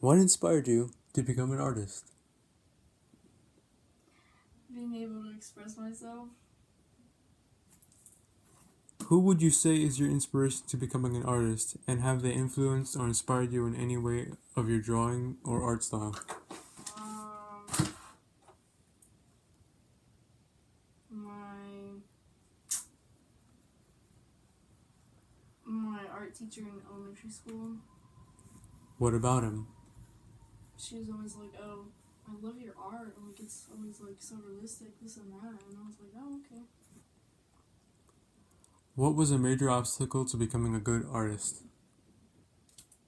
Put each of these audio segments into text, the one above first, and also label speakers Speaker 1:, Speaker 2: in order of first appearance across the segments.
Speaker 1: What inspired you to become an artist?
Speaker 2: Being able to express myself.
Speaker 1: Who would you say is your inspiration to becoming an artist, and have they influenced or inspired you in any way of your drawing or art style?
Speaker 2: Um, my my art teacher in elementary school.
Speaker 1: What about him?
Speaker 2: She was always like, "Oh, I love your art. Like it's always like so realistic, this and that." And I was like, "Oh, okay."
Speaker 1: What was a major obstacle to becoming a good artist?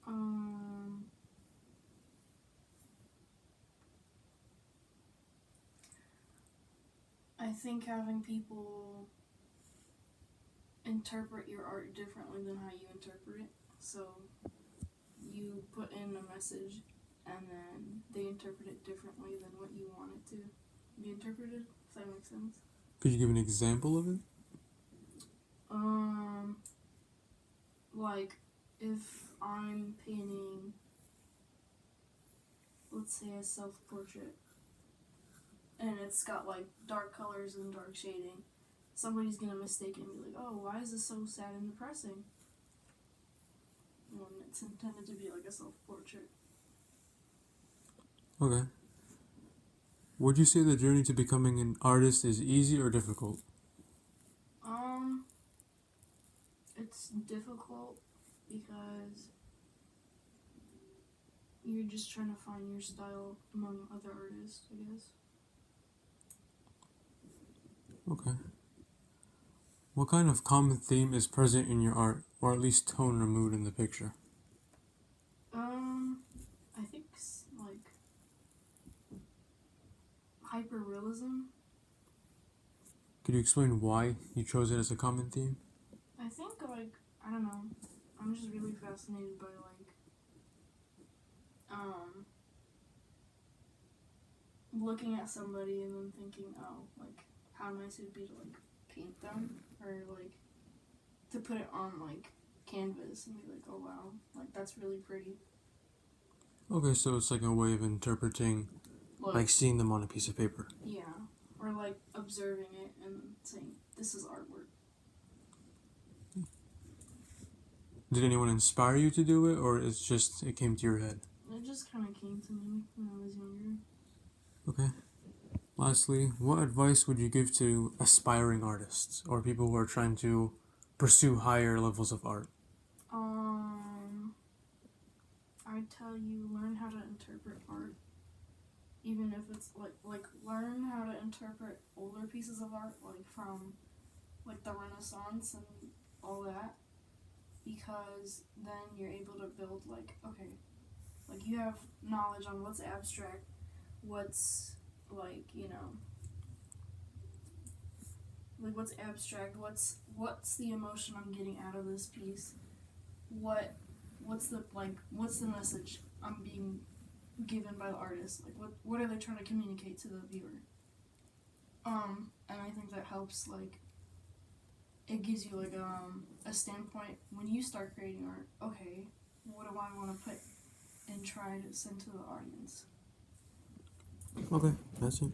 Speaker 2: Um, I think having people interpret your art differently than how you interpret it. So you put in a message and then they interpret it differently than what you want it to be interpreted, if that makes sense.
Speaker 1: Could you give an example of it?
Speaker 2: Like if I'm painting, let's say a self-portrait, and it's got like dark colors and dark shading, somebody's gonna mistake it and be like, "Oh, why is this so sad and depressing?" When it's intended to be like a self-portrait.
Speaker 1: Okay. Would you say the journey to becoming an artist is easy or difficult?
Speaker 2: It's difficult because you're just trying to find your style among other artists, I guess.
Speaker 1: Okay. What kind of common theme is present in your art, or at least tone or mood in the picture?
Speaker 2: I think like hyper realism.
Speaker 1: Could you explain why you chose it as a common theme?
Speaker 2: I think like I don't know. I'm just really fascinated by like looking at somebody and then thinking, oh, like how nice it'd be to like paint them or like to put it on like canvas and be like, oh wow, like that's really pretty.
Speaker 1: Okay, so it's like a way of interpreting, like seeing them on a piece of paper.
Speaker 2: Yeah, or like observing it and saying, this is artwork.
Speaker 1: Did anyone inspire you to do it, or it came to your head?
Speaker 2: It just kind of came to me when I was younger.
Speaker 1: Okay. Lastly, what advice would you give to aspiring artists or people who are trying to pursue higher levels of art?
Speaker 2: I'd tell you learn how to interpret art, even if it's like learn how to interpret older pieces of art, like from like the Renaissance and all that, because then you're able to build like okay, like you have knowledge on what's abstract, what's like like what's abstract, what's the emotion I'm getting out of this piece, what's the message I'm being given by the artist, like what are they trying to communicate to the viewer. And I think that helps, like it gives you like a standpoint when you start creating art. Okay, what do I want to put and try to send to the audience?
Speaker 1: Okay, that's it.